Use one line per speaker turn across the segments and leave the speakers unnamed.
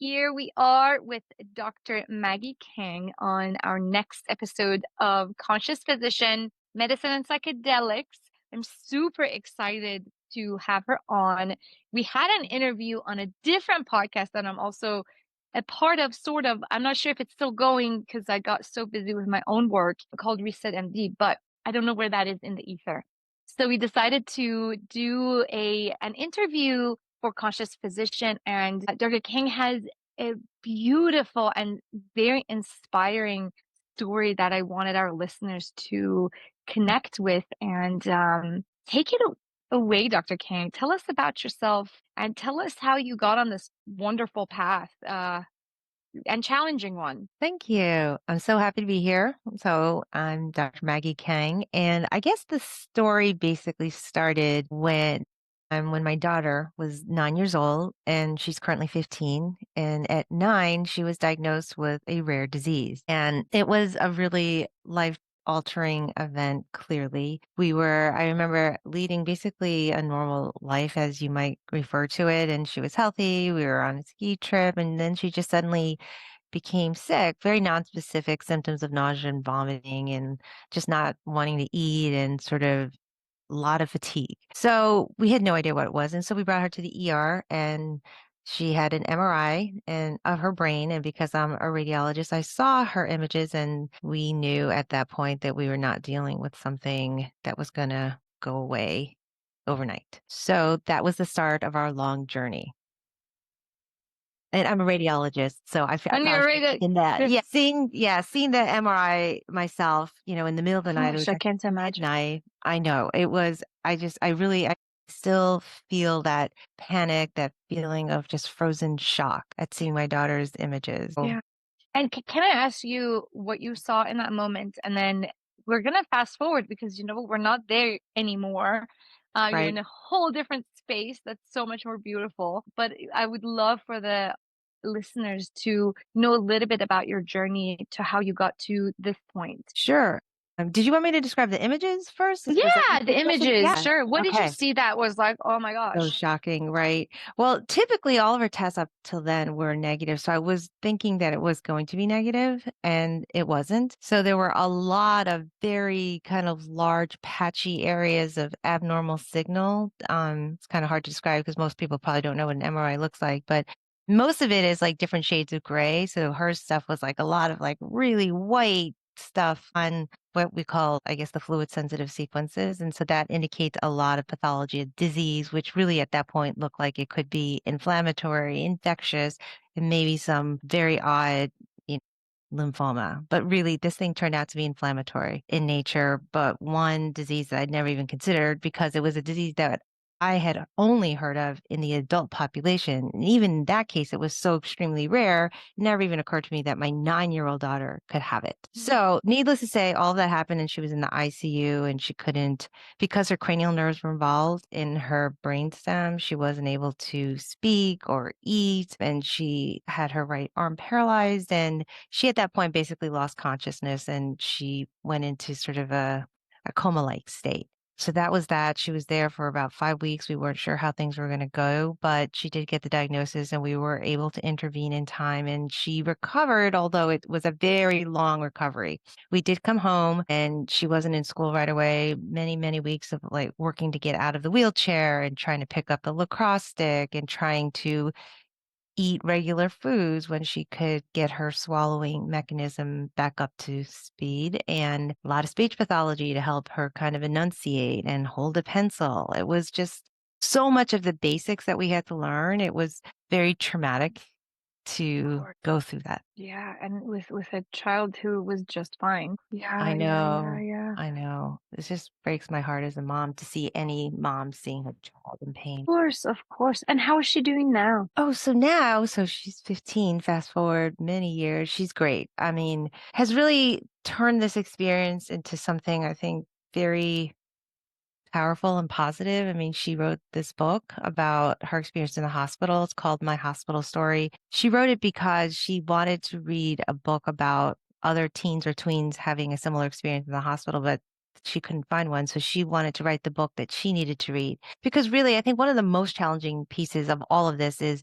Here we are with Dr. Maggie Kang on our next episode of Conscious Physician, Medicine and Psychedelics. I'm super excited to have her on. We had an interview on a different podcast that I'm also a part of, sort of. I'm not sure if it's still going because I got so busy with my own work called Reset MD, but I don't know where that is in the ether. So we decided to do an interview for Conscious Physician, and Dr. King has a beautiful and very inspiring story that I wanted our listeners to connect with and take it away, Dr. King. Tell us about yourself and tell us how you got on this wonderful path and challenging one.
Thank you. I'm so happy to be here. So I'm Dr. Maggie Kang, and I guess the story basically started when my daughter was 9 years old, and she's currently 15. And at 9, she was diagnosed with a rare disease, and it was a really life altering event. Clearly, I remember leading basically a normal life as you might refer to it, and she was healthy. We were on a ski trip, and then she just suddenly became sick, very nonspecific symptoms of nausea and vomiting and just not wanting to eat and sort of a lot of fatigue. So we had no idea what it was. And so we brought her to the ER and she had an MRI and of her brain. And because I'm a radiologist, I saw her images and we knew at that point that we were not dealing with something that was going to go away overnight. So that was the start of our long journey. And I'm a radiologist, so I
And
thought I
you're
was
right.
in that.
Yes.
Seeing the MRI myself, in the middle of the night, it
Gosh,
was
I
actually
can't imagine.
midnight. I know. It was, I still feel that panic, that feeling of just frozen shock at seeing my daughter's images. Oh,
Yeah. And can I ask you what you saw in that moment? And then we're gonna fast forward because we're not there anymore. You're
right.
in a whole different space that's so much more beautiful. But I would love for the listeners to know a little bit about your journey to how you got to this point.
Sure. Did you want me to describe the images first? Was that
Yeah, the
your question?
images,
Yeah.
sure. What did you
Okay.
see that was like, oh my
So
gosh?
shocking, right? Well, typically all of our tests up till then were negative. So I was thinking that it was going to be negative and it wasn't. So there were a lot of very kind of large patchy areas of abnormal signal. It's kind of hard to describe because most people probably don't know what an MRI looks like, but most of it is like different shades of gray. So her stuff was like a lot of like really white stuff on what we call, I guess, the fluid sensitive sequences. And so that indicates a lot of pathology of disease, which really at that point looked like it could be inflammatory, infectious, and maybe some very odd, lymphoma. But really, this thing turned out to be inflammatory in nature, but one disease that I'd never even considered because it was a disease that I had only heard of in the adult population. And even in that case, it was so extremely rare, it never even occurred to me that my 9-year-old daughter could have it. So, needless to say, all of that happened and she was in the ICU and she couldn't, because her cranial nerves were involved in her brainstem, she wasn't able to speak or eat and she had her right arm paralyzed. And she, at that point, basically lost consciousness and she went into sort of a coma-like state. So that was that. She was there for about 5 weeks. We weren't sure how things were going to go, but she did get the diagnosis and we were able to intervene in time and she recovered, although it was a very long recovery. We did come home and she wasn't in school right away. Many, many weeks of like working to get out of the wheelchair and trying to pick up the lacrosse stick and trying to eat regular foods when she could get her swallowing mechanism back up to speed and a lot of speech pathology to help her kind of enunciate and hold a pencil. It was just so much of the basics that we had to learn. It was very traumatic to go through that.
Yeah, and with a child who was just fine.
I
Yeah, yeah, yeah,
know.
yeah.
I know. It just breaks my heart as a mom to see any mom seeing her child in pain.
Course, of course. And how is she doing now?
Oh, so now, so she's 15, fast forward many years. She's great. I mean, has really turned this experience into something I think very powerful and positive. I mean, she wrote this book about her experience in the hospital. It's called My Hospital Story. She wrote it because she wanted to read a book about other teens or tweens having a similar experience in the hospital, but she couldn't find one. So she wanted to write the book that she needed to read. Because really, I think one of the most challenging pieces of all of this is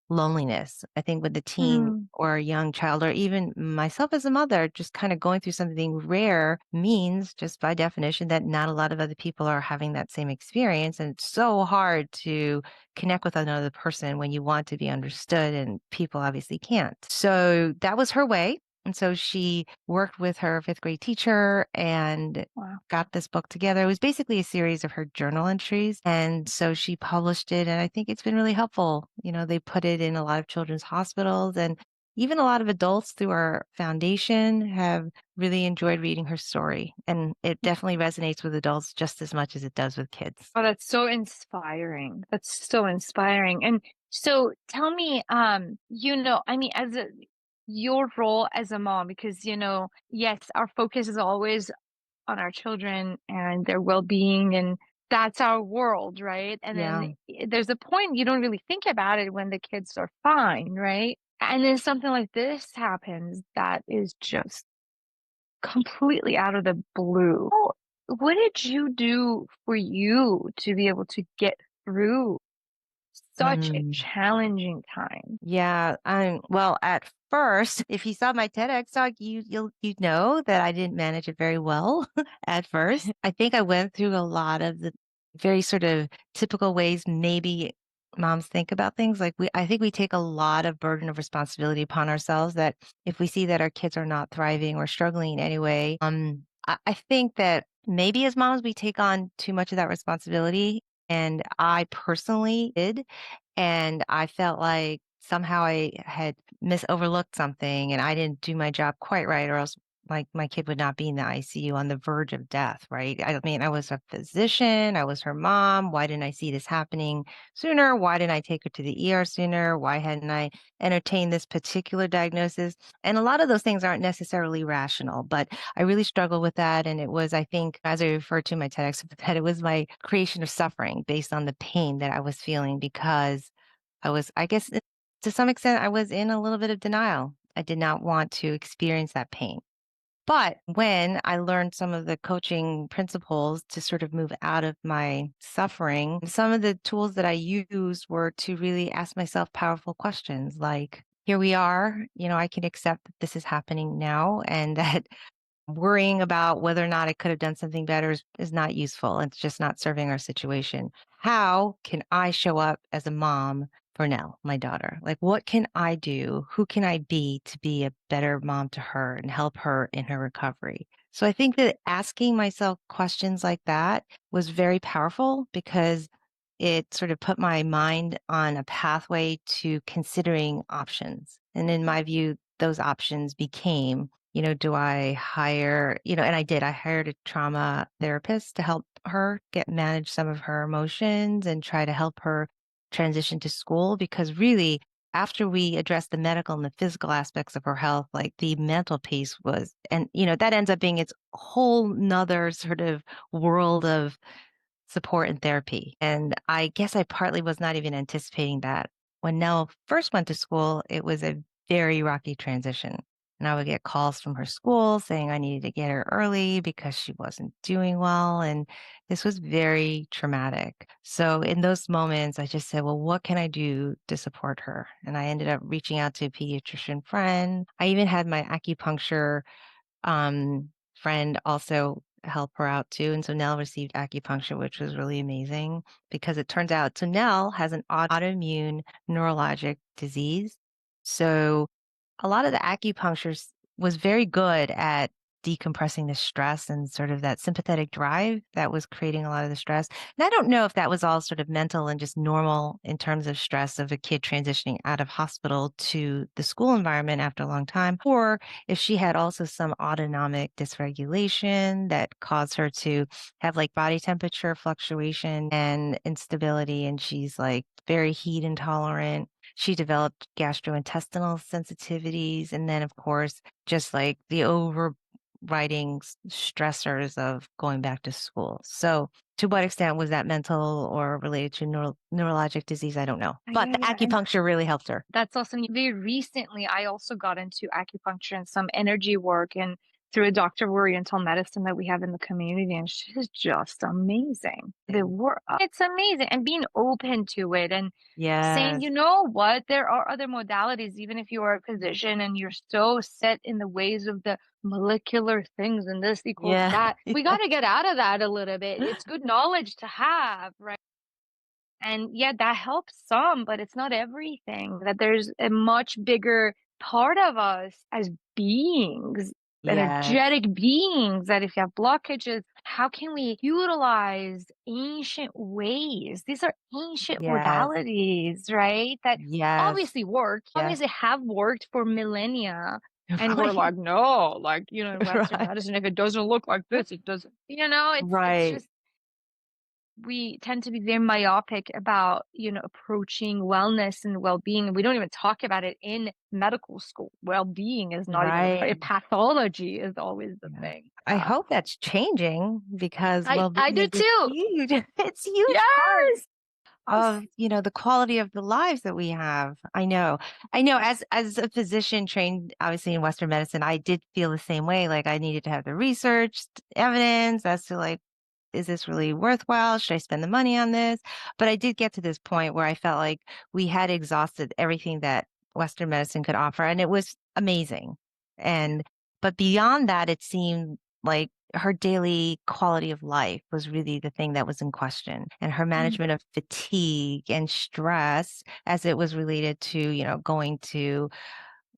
loneliness. I think with the teen
Mm.
or a young child, or even myself as a mother, just kind of going through something rare means, just by definition, that not a lot of other people are having that same experience. And it's so hard to connect with another person when you want to be understood, and people obviously can't. So that was her way. And so she worked with her fifth grade teacher and
Wow.
got this book together. It was basically a series of her journal entries. And so she published it. And I think it's been really helpful. They put it in a lot of children's hospitals, and even a lot of adults through our foundation have really enjoyed reading her story. And it definitely resonates with adults just as much as it does with kids.
Oh, that's so inspiring. That's so inspiring. And so tell me, I mean, as your role as a mom, because, yes, our focus is always on our children and their well-being, and that's our world, right? And then
Yeah.
there's a point you don't really think about it when the kids are fine, right? And then something like this happens that is just completely out of the blue. Oh, what did you do for you to be able to get through such a
Mm.
challenging time?
Yeah, well, at first, if you saw my TEDx talk, you'd know that I didn't manage it very well at first. I think I went through a lot of the very sort of typical ways maybe moms think about things. Like I think we take a lot of burden of responsibility upon ourselves, that if we see that our kids are not thriving or struggling in any way, I think that maybe as moms we take on too much of that responsibility. And I personally did, and I felt like somehow I had overlooked something and I didn't do my job quite right, or else my kid would not be in the ICU on the verge of death, right? I mean, I was a physician, I was her mom. Why didn't I see this happening sooner? Why didn't I take her to the ER sooner? Why hadn't I entertained this particular diagnosis? And a lot of those things aren't necessarily rational, but I really struggled with that. And it was, I think, as I referred to in my TEDx, that it was my creation of suffering based on the pain that I was feeling, because I guess to some extent, I was in a little bit of denial. I did not want to experience that pain. But when I learned some of the coaching principles to sort of move out of my suffering, some of the tools that I used were to really ask myself powerful questions like, here we are, I can accept that this is happening now, and that worrying about whether or not I could have done something better is not useful. It's just not serving our situation. How can I show up as a mom for Nell, my daughter? Like, what can I do? Who can I be to be a better mom to her and help her in her recovery? So I think that asking myself questions like that was very powerful, because it sort of put my mind on a pathway to considering options. And in my view, those options became, do I hire, and I did, I hired a trauma therapist to help her manage some of her emotions and try to help her transition to school. Because really, after we addressed the medical and the physical aspects of her health, like the mental piece was, and, that ends up being its whole nother sort of world of support and therapy. And I guess I partly was not even anticipating that. When Nell first went to school, it was a very rocky transition. And I would get calls from her school saying I needed to get her early because she wasn't doing well. And this was very traumatic. So in those moments, I just said, well, what can I do to support her? And I ended up reaching out to a pediatrician friend. I even had my acupuncture friend also help her out too. And so Nell received acupuncture, which was really amazing, because it turns out, so Nell has an autoimmune neurologic disease. So a lot of the was very good at decompressing the stress and sort of that sympathetic drive that was creating a lot of the stress. And I don't know if that was all sort of mental and just normal in terms of stress of a kid transitioning out of hospital to the school environment after a long time, or if she had also some autonomic dysregulation that caused her to have like body temperature fluctuation and instability. And she's like very heat intolerant. She developed gastrointestinal sensitivities. And then, of course, just like the overriding stressors of going back to school. So, to what extent was that mental or related to neurologic disease? I don't know. But
Yeah,
the
yeah. And
acupuncture really helped her.
that's awesome. Very recently, I also got into acupuncture and some energy work. And through a doctor of Oriental medicine that we have in the community, and she's just amazing. The work, it's amazing, and being open to it and saying,
Yes.
you know what, there are other modalities, even if you are a physician and you're so set in the ways of the molecular things and this equals
Yeah.
that. We got to get out of that a little bit. It's good knowledge to have, right? And yeah, that helps some, but it's not everything. That there's a much bigger part of us as beings,
Yes.
energetic beings, that if you have blockages, how can we utilize ancient ways? These are ancient
Yes.
modalities, right? That
Yes.
obviously work,
Yes.
obviously have worked for millennia. And we're
Right.
like, no, like, in Western
Right.
medicine, if it doesn't look like this, it doesn't, it's
Right.
just we tend to be very myopic about, approaching wellness and well-being. We don't even talk about it in medical school. Well-being is not even
Right.
pathology is always the
Yeah.
thing.
I hope that's changing because
I
well-being
do
is a
too.
huge it's a huge part
Yes.
of, the quality of the lives that we have. I know. I know as a physician trained obviously in Western medicine, I did feel the same way. Like I needed to have the research evidence as to like, is this really worthwhile? Should I spend the money on this? But I did get to this point where I felt like we had exhausted everything that Western medicine could offer, and it was amazing. And but beyond that, it seemed like her daily quality of life was really the thing that was in question, and her
Mm,
management of fatigue and stress as it was related to, going to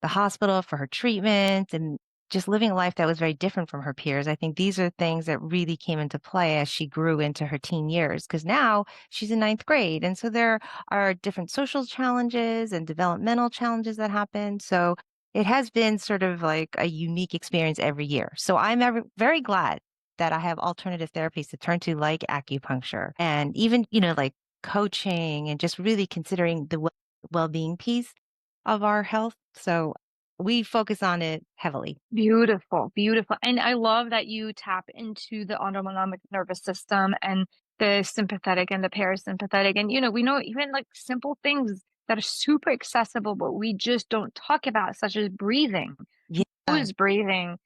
the hospital for her treatment and just living a life that was very different from her peers. I think these are things that really came into play as she grew into her teen years, because now she's in ninth grade. And so there are different social challenges and developmental challenges that happen. So it has been sort of like a unique experience every year. So I'm very glad that I have alternative therapies to turn to, like acupuncture and even, like coaching and just really considering the well-being piece of our health. So we focus on it heavily.
beautiful, beautiful. And I love that you tap into the autonomic nervous system and the sympathetic and the parasympathetic. And, we know even like simple things that are super accessible, but we just don't talk about, such as breathing.
Yeah.
Who's breathing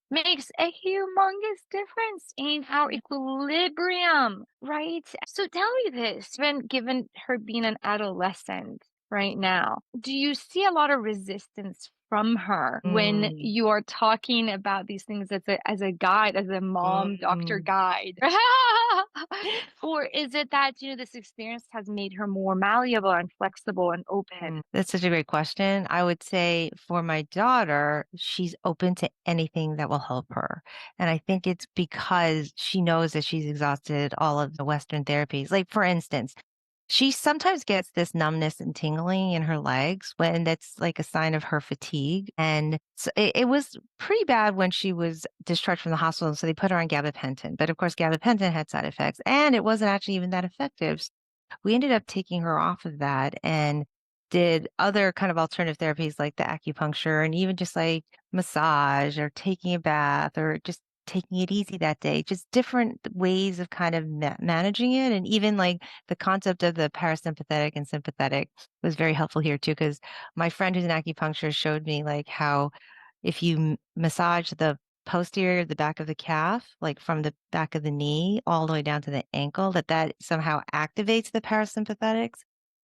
makes a humongous difference in our equilibrium, right? So tell me this, when given her being an adolescent right now, do you see a lot of resistance from her when
Mm,
you are talking about these things as a guide, as a mom doctor
mm.
guide? Or is it that, this experience has made her more malleable and flexible and open?
That's such a great question. I would say for my daughter, she's open to anything that will help her. And I think it's because she knows that she's exhausted all of the Western therapies. Like, for instance, she sometimes gets this numbness and tingling in her legs when that's like a sign of her fatigue. And so it was pretty bad when she was discharged from the hospital. So they put her on gabapentin. But of course, gabapentin had side effects and it wasn't actually even that effective. We ended up taking her off of that and did other kind of alternative therapies like the acupuncture and even just like massage or taking a bath or just taking it easy that day, just different ways of kind of managing it. And even like the concept of the parasympathetic and sympathetic was very helpful here too, because my friend who's an acupuncturist showed me like how if you massage the posterior, the back of the calf, like from the back of the knee all the way down to the ankle, that somehow activates the parasympathetics.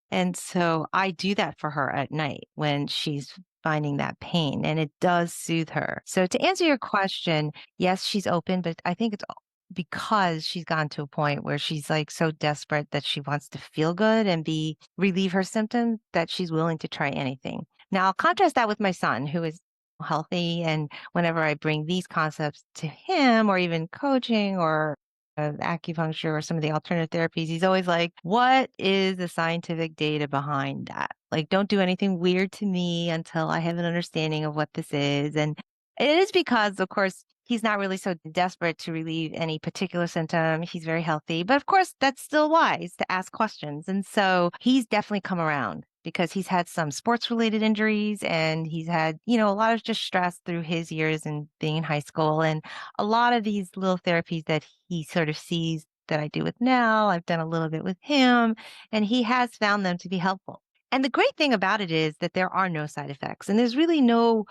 And so I do that for her at night when she's finding that pain, and it does soothe her. So to answer your question, yes, she's open, but I think it's because she's gotten to a point where she's like so desperate that she wants to feel good and be relieve her symptoms that she's willing to try anything. Now, I'll contrast that with my son who is healthy, and whenever I bring these concepts to him or even coaching or acupuncture or some of the alternative therapies, he's always like, what is the scientific data behind that? Like, don't do anything weird to me until I have an understanding of what this is. And it is because, of course, he's not really so desperate to relieve any particular symptom. He's very healthy. But of course, that's still wise to ask questions. And so he's definitely come around because he's had some sports related injuries and he's had, a lot of just stress through his years and being in high school. And a lot of these little therapies that he sort of sees that I do with Nell, I've done a little bit with him, and he has found them to be helpful. And the great thing about it is that there are no side effects and there's really no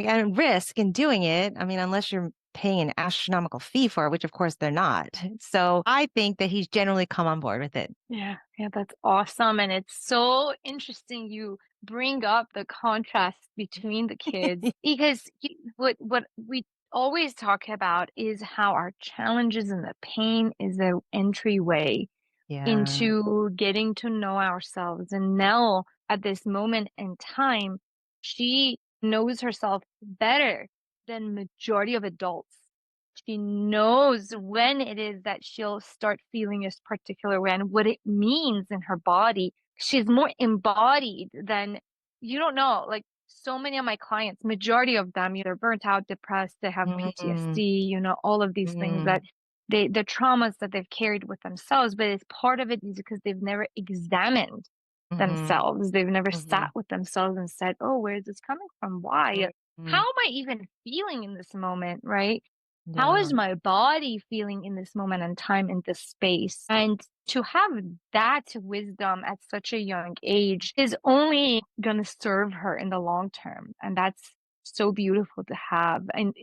and risk in doing it. I mean, unless you're paying an astronomical fee for it, which of course they're not. So I think that he's generally come on board with it.
Yeah, yeah, that's awesome. And it's so interesting you bring up the contrast between the kids because what we always talk about is how our challenges and the pain is the entryway
Yeah.
into getting to know ourselves. And Nell, at this moment in time, she knows herself better than majority of adults. She knows when it is that she'll start feeling this particular way and what it means in her body. She's more embodied than you don't know. Like so many of my clients, majority of them, they're burnt out, depressed, they have
Mm,
PTSD, all of these things that
mm,
the traumas that they've carried with themselves, but it's part of it is because they've never examined
mhm,
themselves. They've never sat
mhm,
with themselves and said, "Oh, where is this coming from? Why? How
mhm.
am I even feeling in this moment?" Right? How
Yeah.
is my body feeling in this moment and time in this space? And to have that wisdom at such a young age is only going to serve her in the long term. And that's so beautiful to have. And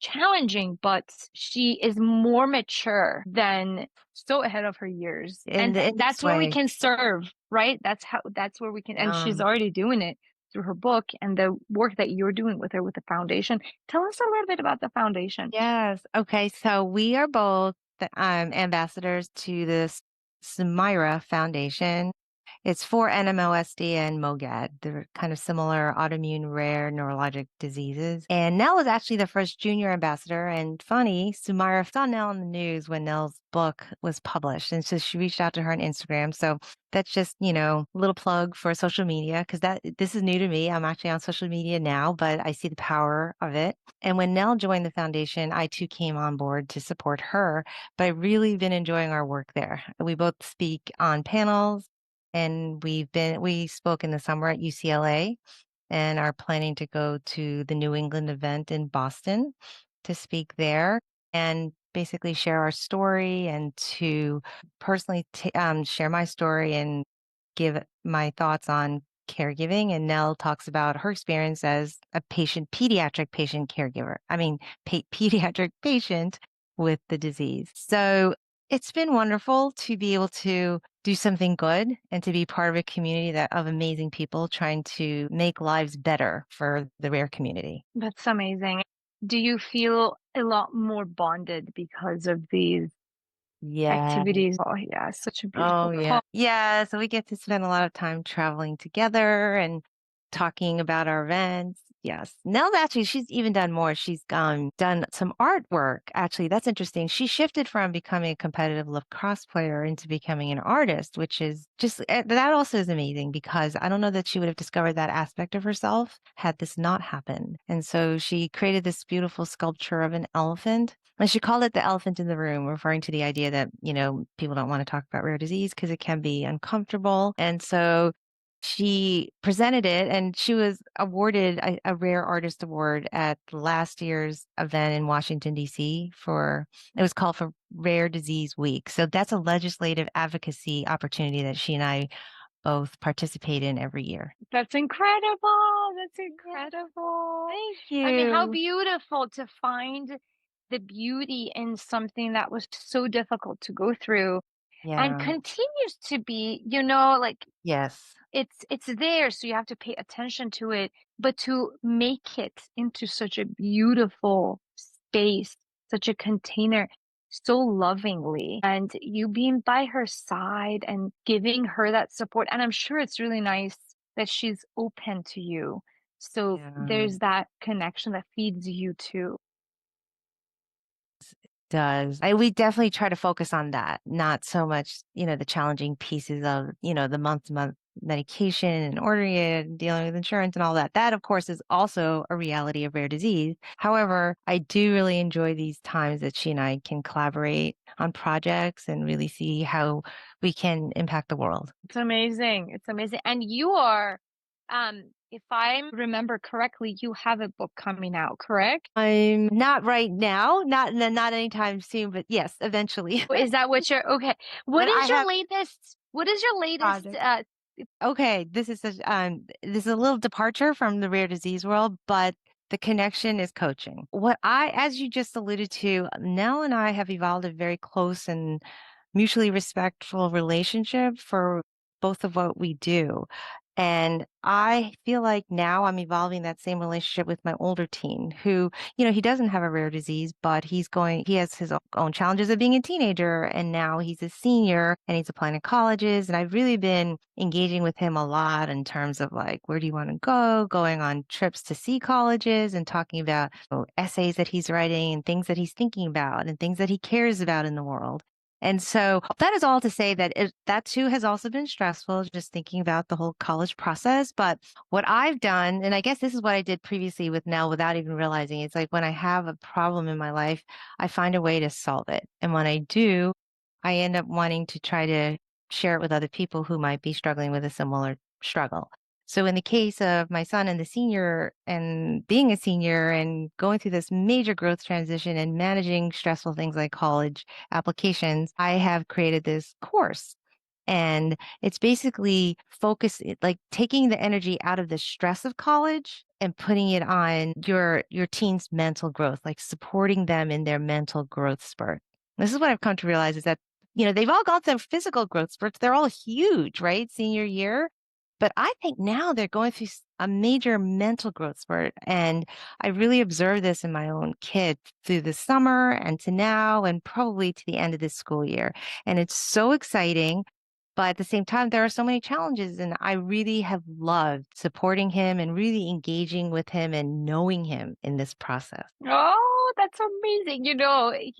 challenging, but she is more mature than so ahead of her years. And
In this
that's where we
way.
can serve, right? That's where we can, and she's
Um,
already doing it through her book and the work that you're doing with her with the foundation. Tell us a little bit about the foundation.
yes. Okay. So we are both the, ambassadors to this Sumaira Foundation. It's for NMOSD and MOGAD. They're kind of similar autoimmune rare neurologic diseases. And Nell was actually the first junior ambassador. And funny, Sumaira saw Nell on the news when Nell's book was published. And so she reached out to her on Instagram. So that's just, a little plug for social media because this is new to me. I'm actually on social media now, but I see the power of it. And when Nell joined the foundation, I too came on board to support her. But I've really been enjoying our work there. We both speak on panels and we spoke in the summer at UCLA and are planning to go to the New England event in Boston to speak there and basically share our story and to personally share my story and give my thoughts on caregiving. And Nell talks about her experience as a pediatric patient caregiver. I mean, pediatric patient with the disease. So it's been wonderful to be able to do something good and to be part of a community of amazing people trying to make lives better for the rare community.
That's amazing. Do you feel a lot more bonded because of these
Yeah.
activities? Oh, yeah, such a
Oh,
beautiful
yeah.
call.
Yeah. So we get to spend a lot of time traveling together and talking about our events. Yes. Nell, actually, she's even done more. She's done some artwork. Actually, that's interesting. She shifted from becoming a competitive lacrosse player into becoming an artist, which is just that also is amazing because I don't know that she would have discovered that aspect of herself had this not happened. And so she created this beautiful sculpture of an elephant. And she called it the elephant in the room, referring to the idea that, people don't want to talk about rare disease because it can be uncomfortable. And so she presented it and she was awarded a Rare Artist Award at last year's event in Washington, D.C. It was called for Rare Disease Week. So that's a legislative advocacy opportunity that she and I both participate in every year.
That's incredible. That's
Yeah,
incredible.
thank
I mean, how
you.
beautiful to find the beauty in something that was so difficult to go through and
Yeah.
continues to be, like
Yes.
it's there, so you have to pay attention to it, but to make it into such a beautiful space, such a container, so lovingly, and you being by her side and giving her that support. And I'm sure it's really nice that she's open to you. So
Yeah.
there's that connection that feeds you too.
Does. We definitely try to focus on that, not so much, the challenging pieces of, the month to month medication and ordering it and dealing with insurance and all that. That, of course, is also a reality of rare disease. However, I do really enjoy these times that she and I can collaborate on projects and really see how we can impact the world.
It's amazing. It's amazing. And you are, if I remember correctly, you have a book coming out, correct?
I'm not right now, not anytime soon, but yes, eventually.
Is that what you're okay?
But I have
What is your latest
projects. Okay, this is a little departure from the rare disease world, but The connection is coaching. As you just alluded to, Nell and I have evolved a very close and mutually respectful relationship for both of what we do. And I feel like now I'm evolving that same relationship with my older teen who, he doesn't have a rare disease, but he has his own challenges of being a teenager. And now he's a senior and he's applying to colleges. And I've really been engaging with him a lot in terms of like, where do you want to go? Going on trips to see colleges and talking about essays that he's writing and things that he's thinking about and things that he cares about in the world. And so that is all to say that that too has also been stressful, just thinking about the whole college process. But what I've done, and I guess this is what I did previously with Nell without even realizing, it's like when I have a problem in my life, I find a way to solve it. And when I do, I end up wanting to try to share it with other people who might be struggling with a similar struggle. So in the case of my son and the senior and being a senior and going through this major growth transition and managing stressful things like college applications, I have created this course. And it's basically like taking the energy out of the stress of college and putting it on your teen's mental growth, like supporting them in their mental growth spurt. This is what I've come to realize is that, they've all gone through physical growth spurts. They're all huge, right? Senior year. But I think now they're going through a major mental growth spurt. And I really observed this in my own kid through the summer and to now and probably to the end of this school year. And it's so exciting. But at the same time, there are so many challenges. And I really have loved supporting him and really engaging with him and knowing him in this process.
Oh, that's amazing.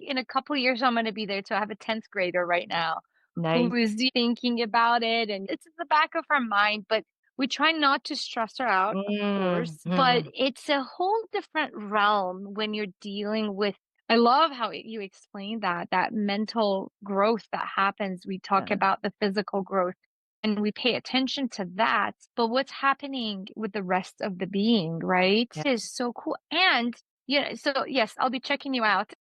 In a couple years, I'm gonna be there too. I have a 10th grader right now who
Nice.
is thinking about it, and it's in the back of her mind, but we try not to stress her out, of course, but
Mhm.
it's a whole different realm when you're dealing with I love how you explained that mental growth that happens. We talk
Yeah.
about the physical growth, and we pay attention to that, but what's happening with the rest of the being, right,
Yeah.
is so cool, and yeah, so yes, I'll be checking you out.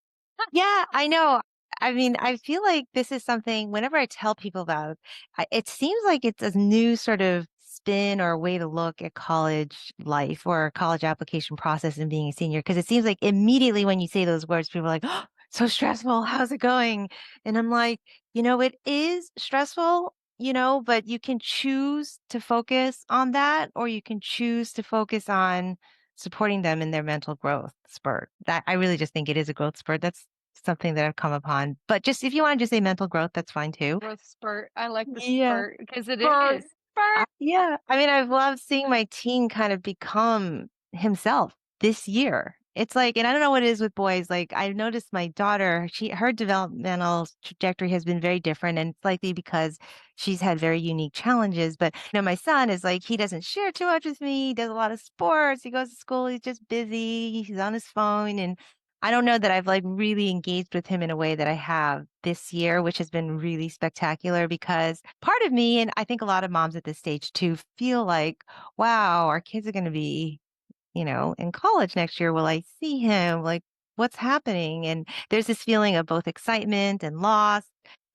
Yeah, I know. I mean, I feel like this is something whenever I tell people about it, it seems like it's a new sort of spin or way to look at college life or college application process and being a senior. Cause it seems like immediately when you say those words, people are like, oh, so stressful. How's it going? And I'm like, it is stressful, but you can choose to focus on that or you can choose to focus on supporting them in their mental growth spurt. That I really just think it is a growth spurt. That's something that I've come upon. But just if you want to just say mental growth, that's fine too.
Growth spurt. I like the
Yeah.
spurt because it
But
is. Spurt.
yeah, I mean, I've loved seeing my teen kind of become himself this year. It's like, and I don't know what it is with boys. Like, I've noticed my daughter, her developmental trajectory has been very different, and it's likely because she's had very unique challenges. But my son is like, he doesn't share too much with me. He does a lot of sports. He goes to school. He's just busy. He's on his phone, and I don't know that I've like really engaged with him in a way that I have this year, which has been really spectacular because part of me, and I think a lot of moms at this stage too, feel like, wow, our kids are going to be, in college next year. Will I see him? Like, what's happening? And there's this feeling of both excitement and loss,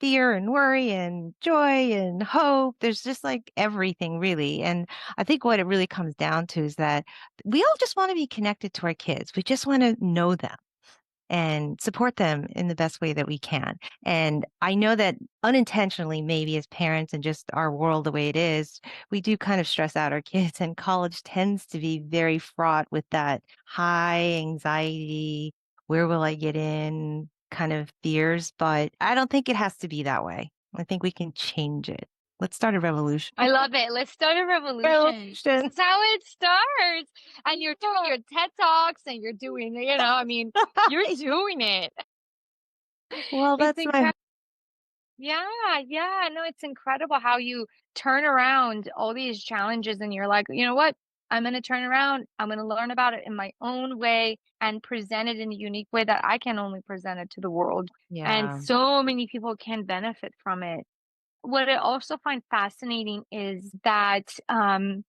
fear and worry and joy and hope. There's just like everything really. And I think what it really comes down to is that we all just want to be connected to our kids. We just want to know them and support them in the best way that we can. And I know that unintentionally, maybe as parents and just our world the way it is, we do kind of stress out our kids, and college tends to be very fraught with that high anxiety, where will I get in kind of fears. But I don't think it has to be that way. I think we can change it. Let's start a revolution.
I love it. Let's start a revolution. This
Revolution.
is how it starts. And you're doing your TED Talks and you're doing, I mean, you're doing it.
Well,
It's
that's my
incredible. Yeah, yeah. No, it's incredible how you turn around all these challenges and you're like, you know what? I'm going to turn around. I'm going to learn about it in my own way and present it in a unique way that I can only present it to the world. And
yeah.
so many people can benefit from it. What I also find fascinating is that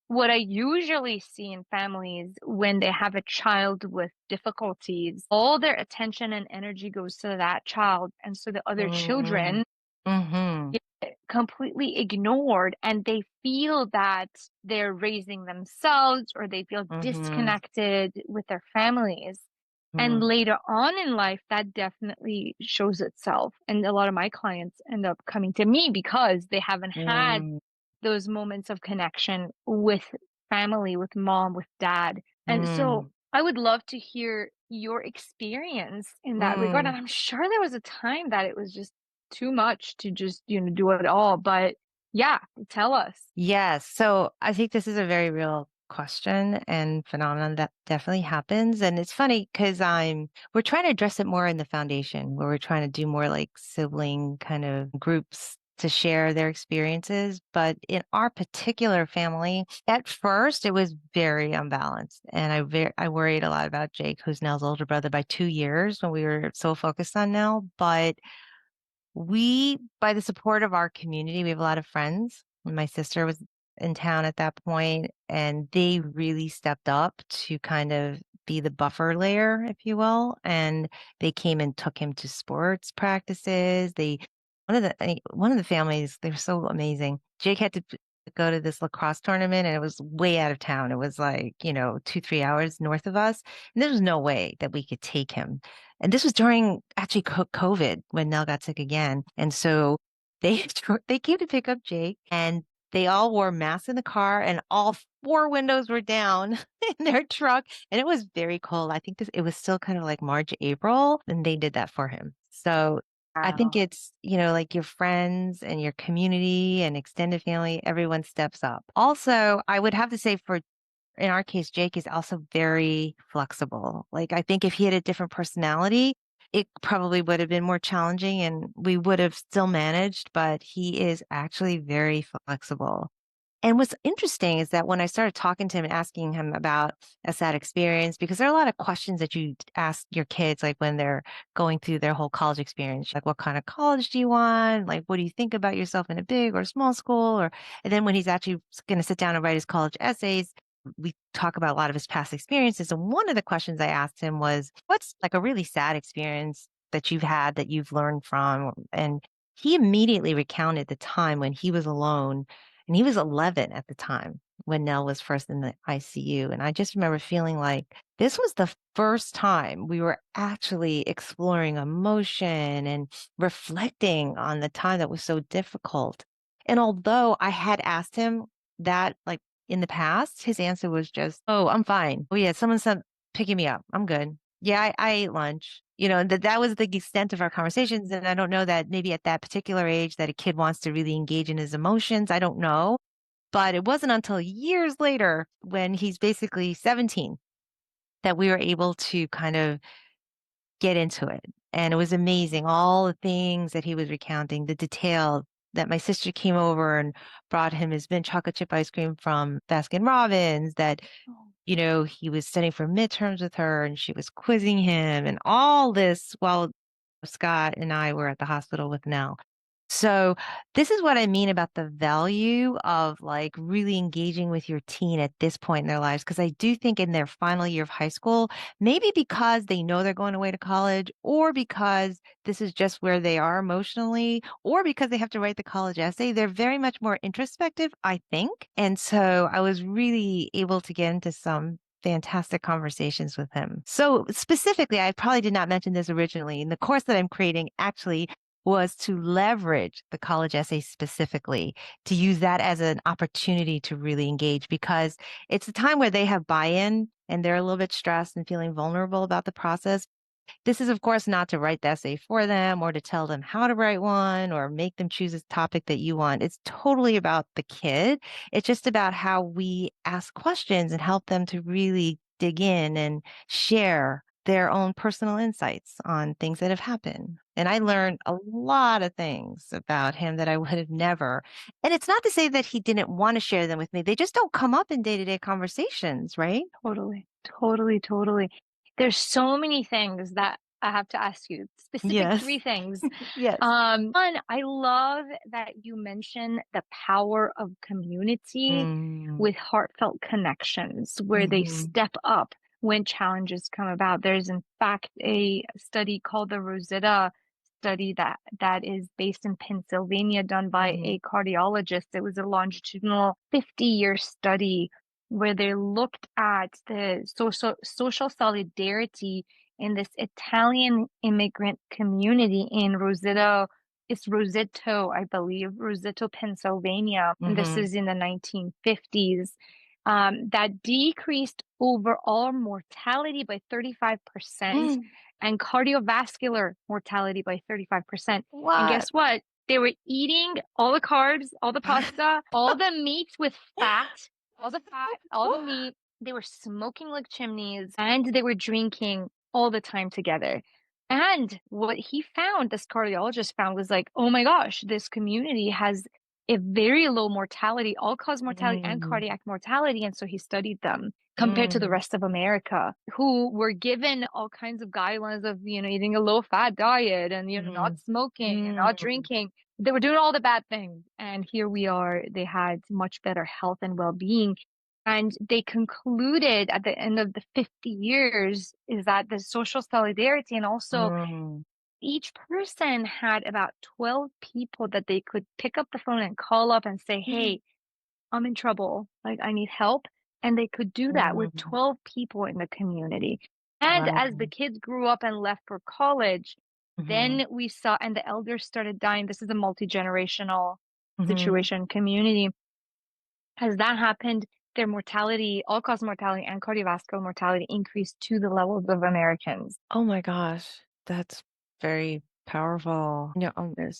what I usually see in families when they have a child with difficulties, all their attention and energy goes to that child. And so the other
Mm,
children
mhm.
completely ignored, and they feel that they're raising themselves or they feel
Mhm.
disconnected with their families. And
Mhm.
later on in life, that definitely shows itself. And a lot of my clients end up coming to me because they haven't had
Mm.
those moments of connection with family, with mom, with dad. And so
Mm.
I would love to hear your experience in that regard.
Mm.
And I'm sure there was a time that it was just too much to just, do it all. But yeah, tell us.
Yes. So I think this is a very real question and phenomenon that definitely happens. And it's funny because we're trying to address it more in the foundation where we're trying to do more like sibling kind of groups to share their experiences. But in our particular family, at first it was very unbalanced. And I worried a lot about Jake, who's Nell's older brother by 2 years when we were so focused on Nell. But by the support of our community, we have a lot of friends. My sister was in town at that point, and they really stepped up to kind of be the buffer layer, if you will. And they came and took him to sports practices. One of the families, they were so amazing. Jake had to go to this lacrosse tournament, and it was way out of town. It was like, 2, 3 hours north of us. And there was no way that we could take him, and this was during actually COVID when Nell got sick again. And so they they came to pick up Jake, and they all wore masks in the car, and all four windows were down in their truck. And it was very cold. I think it was still kind of like March, April, and they did that for him. So I think
Wow.
it's, like your friends and your community and extended family, everyone steps up. Also, I would have to say for in our case, Jake is also very flexible. Like, I think if he had a different personality, it probably would have been more challenging and we would have still managed, but he is actually very flexible. And what's interesting is that when I started talking to him and asking him about a sad experience, because there are a lot of questions that you ask your kids, like when they're going through their whole college experience, like what kind of college do you want? Like, what do you think about yourself in a big or small school? And then when he's actually going to sit down and write his college essays, we talk about a lot of his past experiences. And one of the questions I asked him was, what's like a really sad experience that you've had that you've learned from? And he immediately recounted the time when he was alone, and he was 11 at the time when Nell was first in the ICU. And I just remember feeling like this was the first time we were actually exploring emotion and reflecting on the time that was so difficult. And although I had asked him that, like in the past, his answer was just, "Oh, I'm fine. Oh, yeah, someone's picking me up. I'm good. Yeah, I ate lunch." That was the extent of our conversations. And I don't know that maybe at that particular age that a kid wants to really engage in his emotions. I don't know. But it wasn't until years later when he's basically 17 that we were able to kind of get into it. And it was amazing. All the things that he was recounting, the detail that my sister came over and brought him his mint chocolate chip ice cream from Baskin Robbins, that
Oh,
he was studying for midterms with her and she was quizzing him and all this while Scott and I were at the hospital with Nell. So this is what I mean about the value of like really engaging with your teen at this point in their lives. Cause I do think in their final year of high school, maybe because they know they're going away to college or because this is just where they are emotionally or because they have to write the college essay, they're very much more introspective, I think. And so I was really able to get into some fantastic conversations with him. So specifically, I probably did not mention this originally. In the course that I'm creating actually was to leverage the college essay specifically, to use that as an opportunity to really engage because it's a time where they have buy-in and they're a little bit stressed and feeling vulnerable about the process. This is, of course, not to write the essay for them or to tell them how to write one or make them choose a topic that you want. It's totally about the kid. It's just about how we ask questions and help them to really dig in and share their own personal insights on things that have happened. And I learned a lot of things about him that I would have never. And it's not to say that he didn't want to share them with me. They just don't come up in day-to-day conversations, right?
totally, totally, totally. There's so many things that I have to ask you, specific
Yes.
three things.
Yes.
One, I love that you mention the power of community
Mm.
with heartfelt connections where they
Mhm.
step up when challenges come about. There's in fact a study called the Rosetta study that is based in Pennsylvania, done by
Mhm.
a cardiologist. It was a longitudinal 50-year study where they looked at the social solidarity in this Italian immigrant community in Roseto, I believe, Roseto, Pennsylvania. And this
Mhm.
is in the 1950s. That decreased overall mortality by 35% and cardiovascular mortality by 35%. And
What?
guess what? They were eating all the carbs, all the pasta, all the meat with fat, all the meat. They were smoking like chimneys and they were drinking all the time together. And what he found, this cardiologist found, was like, oh my gosh, this community has a very low mortality, all-cause mortality and
Mm,
cardiac mortality. And so he studied them compared to the
mm,
rest of America, who were given all kinds of guidelines of, eating a low-fat diet and, not
mhm,
smoking and not
mm,
drinking. They were doing all the bad things. And here we are, they had much better health and well-being. And they concluded at the end of the 50 years is that the social solidarity and also
mm,
each person had about 12 people that they could pick up the phone and call up and say, hey, I'm in trouble. Like, I need help. And they could do that with
mm.
12 people in the community. And as the
Wow.
kids grew up and left for college,
Mhm,
then we saw, and the elders started dying. This is a multi-generational
mhm.
situation, community. As that happened, their mortality, all-cause mortality and cardiovascular mortality increased to the levels of Americans.
Oh my gosh, that's very powerful.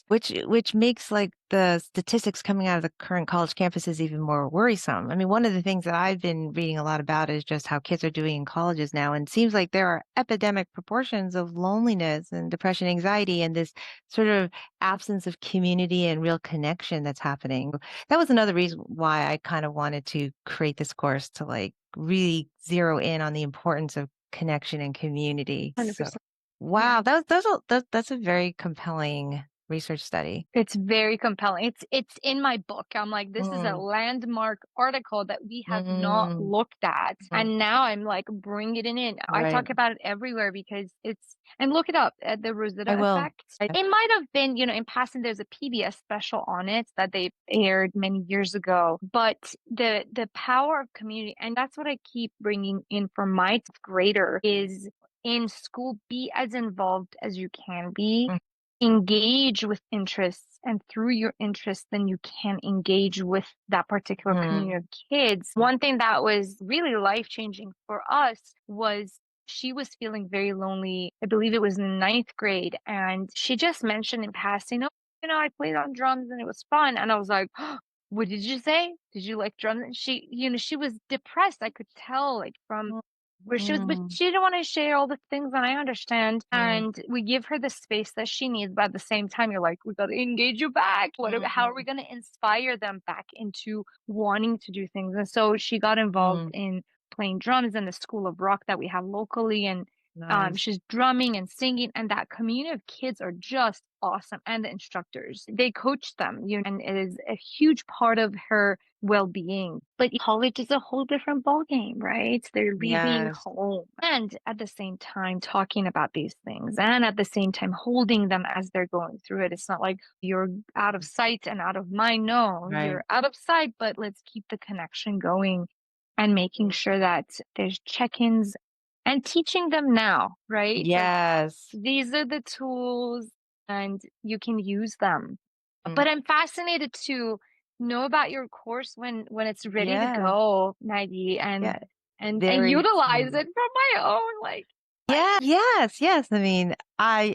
Which makes like the statistics coming out of the current college campuses even more worrisome. I mean, one of the things that I've been reading a lot about is just how kids are doing in colleges now, and it seems like there are epidemic proportions of loneliness and depression, anxiety, and this sort of absence of community and real connection that's happening. That was another reason why I kind of wanted to create this course to like really zero in on the importance of connection and community. So,
100%. Yeah.
wow, that's a very compelling research study.
It's very compelling. It's in my book. I'm like, this is a
Mm,
landmark article that we have not
mm,
looked at.
mm,
And now I'm like bringing it in. I
right.
talk about it everywhere because and look it up at the
I
Rosetta
will.
effect. It might have been, in passing, there's a PBS special on it that they aired many years ago. But the power of community, and that's what I keep bringing in for my grader is in school, be as involved as you can be,
Mm,
engage with interests, and through your interests then you can engage with that particular community
mm,
of kids. One thing that was really life changing for us was she was feeling very lonely. I believe it was in ninth grade, and she just mentioned in passing, oh, I played on drums and it was fun. And I was like, what did you say? Did you like drums? And she was depressed. I could tell, like, from
mm,
where she was, but
mm,
she didn't want to share all the things, and I understand.
mm,
And we give her the space that she needs, but at the same time, you're like, we got to engage you back. How are we
mm,
going to inspire them back into wanting to do things? And so she got involved
mm.
in playing drums in the School of Rock that we have locally, and
Nice.
she's drumming and singing, and that community of kids are just awesome. And the instructors, they coach them, and it is a huge part of her well-being. But college is a whole different ballgame, right? They're leaving
Yes.
home and at the same time talking about these things and at the same time holding them as they're going through it. It's not like you're out of sight and out of mind. No,
Right.
you're out of sight, but let's keep the connection going and making sure that there's check-ins and teaching them now, right? Like,
Yes.
these are the tools and you can use them.
Mm,
But I'm fascinated to know about your course when it's ready to
yeah.
go, Maggie, and
Yeah.
and
Very
utilize
soon.
it for my own like life.
Yeah. Yes. Yes. I mean,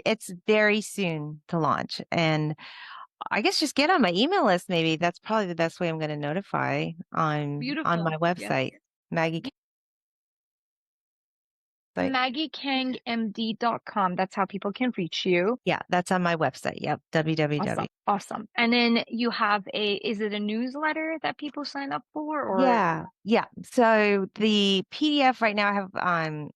it's very soon to launch, and I guess just get on my email list. Maybe that's probably the best way I'm going to notify on my
Beautiful. Yes.
website, Maggie. Site.
MaggieKangMD.com. That's how people can reach you.
Yeah, that's on my website. Yep,
Awesome.
www.
Awesome. And then you have is it a newsletter that people sign up for or
Yeah, yeah. So the PDF right now I have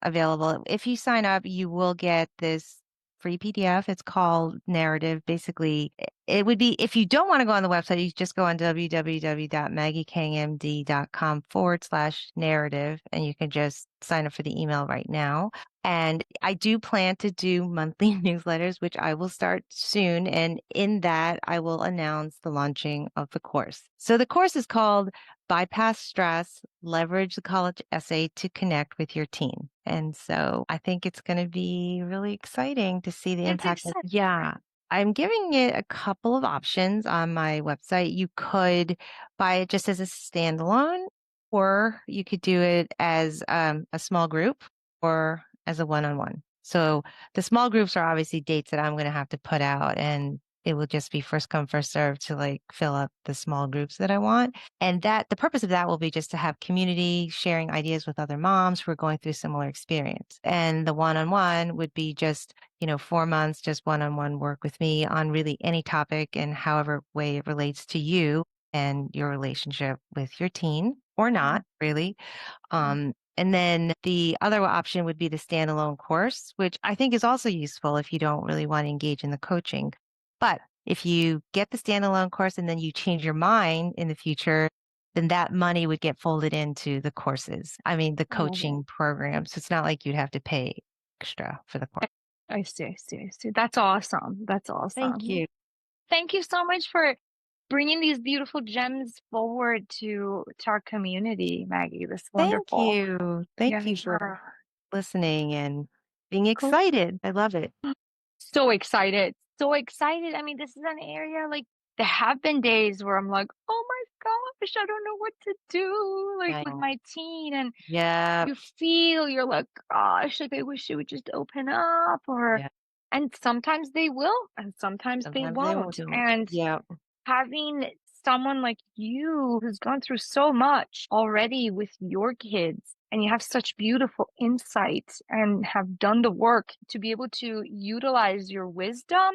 available. If you sign up, you will get this free PDF. It's called Narrative. Basically, It would be if you don't wanna go on the website, you just go on www.maggiekangmd.com/narrative, and you can just sign up for the email right now. And I do plan to do monthly newsletters, which I will start soon, and in that, I will announce the launching of the course. So the course is called Bypass Stress, Leverage the College Essay to Connect with Your Teen. And so I think it's gonna be really exciting to see the
It's
impact that
exciting.
yeah. I'm giving it a couple of options on my website. You could buy it just as a standalone, or you could do it as a small group or as a one-on-one. So the small groups are obviously dates that I'm going to have to put out, and it will just be first come, first serve to like fill up the small groups that I want. And that the purpose of that will be just to have community sharing ideas with other moms who are going through similar experience. And the one-on-one would be just 4 months, just one-on-one work with me on really any topic and however way it relates to you and your relationship with your teen or
Mhm.
not really. And then the other option would be the standalone course, which I think is also useful if you don't really want to engage in the coaching. But if you get the standalone course and then you change your mind in the future, then that money would get folded into the courses. I mean, the
I love it.
coaching program. So it's not like you'd have to pay extra for the course.
I see, I see, I see. That's awesome. That's
Thank
awesome.
you.
Thank you so much for bringing these beautiful gems forward to our community, Maggie. That's
Thank
wonderful.
you.
Yeah,
Thank you for
sure.
listening and being
Cool.
excited. I love it.
So excited. So excited. I mean, this is an area like there have been days where I'm like, oh my gosh, I don't know what to do, like
I
with
know.
my teen. And
Yeah.
you're like, gosh, like I wish it would just open up or,
Yeah.
and sometimes they will, and sometimes they
Sometimes they
won't.
don't.
And
Yeah.
having someone like you who's gone through so much already with your kids and you have such beautiful insight and have done the work to be able to utilize your wisdom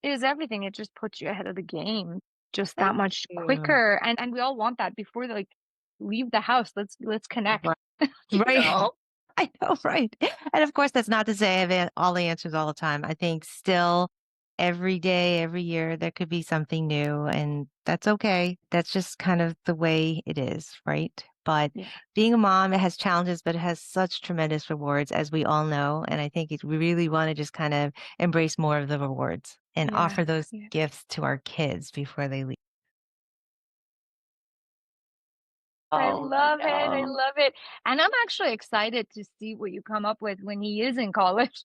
is everything. It just puts you ahead of the game just that
Thank
much
you.
quicker. And we all want that before they like leave the house. Let's connect,
Right.
you
Right.
know?
I know, right. And of course, that's not to say I have all the answers all the time. I think still every day, every year, there could be something new, and that's okay. That's just kind of the way it is, right? But
Yeah.
being a mom, it has challenges, but it has such tremendous rewards, as we all know. And I think we really want to just kind of embrace more of the rewards and
Yeah.
offer those
Yeah.
gifts to our kids before they leave.
I
Oh, I
love it. I
know.
love it. And I'm actually excited to see what you come up with when he is in college.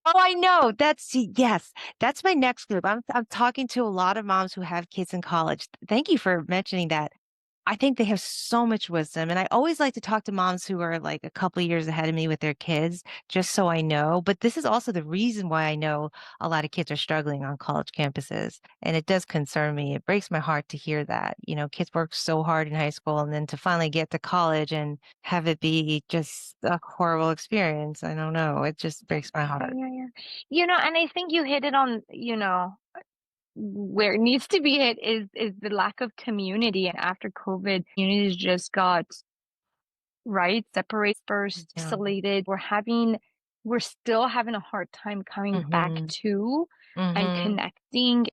Oh, I know. Yes, that's my next group. I'm talking to a lot of moms who have kids in college. Thank you for mentioning that. I think they have so much wisdom, and I always like to talk to moms who are like a couple of years ahead of me with their kids, just so I know. But this is also the reason why I know a lot of kids are struggling on college campuses, and it does concern me. It breaks my heart to hear that. Kids work so hard in high school, and then to finally get to college and have it be just a horrible experience. I don't know. It just breaks my
Yeah,
heart.
yeah, yeah. And I think you hit it on, where it needs to be hit is the lack of community. And after COVID, communities just got right, separated, dispersed,
Yeah.
isolated. We're still having a hard time coming back
Mhm.
to and
Mhm.
connecting.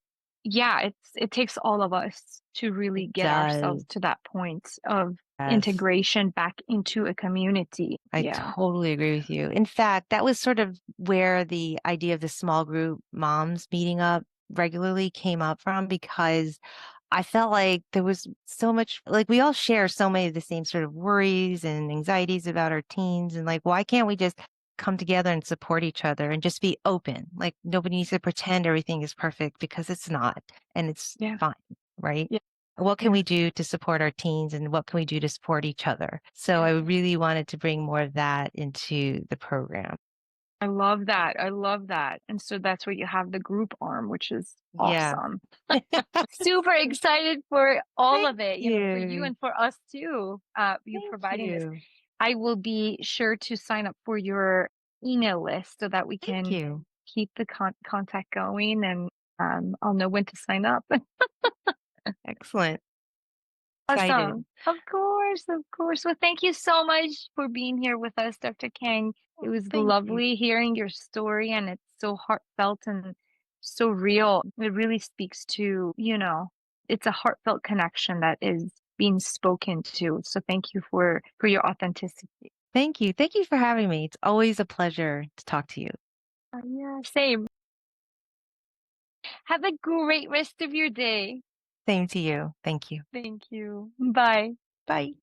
Yeah, it takes all of us to
It
really get ourselves
does.
to that point of
Yes.
integration back into a community.
I
Yeah.
totally agree with you. In fact, that was sort of where the idea of the small group moms meeting up regularly came up from because I felt like there was so much, like we all share so many of the same sort of worries and anxieties about our teens. And like, why can't we just come together and support each other and just be open? Like, nobody needs to pretend everything is perfect because it's not and it's
Yeah.
fine, right?
Yeah.
What can
Yeah.
we do to support our teens and what can we do to support each other? So I
Yeah.
really wanted to bring more of that into the program.
I love that. I love that. And so that's where you have the group arm, which is
Yeah.
awesome. Super excited for all
Thank
of it, for you
you.
and for us too, you
Thank
providing this.
you.
I will be sure to sign up for your email list so that we
Thank
can
you.
keep the contact going and I'll know when to sign up.
Excellent. Excited.
Awesome. Of course, of course. Well, thank you so much for being here with us, Dr. Kang. It
Oh,
was
thank you.
lovely hearing your story and it's so heartfelt and so real. It really speaks to, it's a heartfelt connection that is being spoken to. So thank you for your authenticity.
Thank you. Thank you for having me. It's always a pleasure to talk to you.
Yeah, same. Have a great rest of your day.
Same to you. Thank you.
Thank you. Bye.
Bye.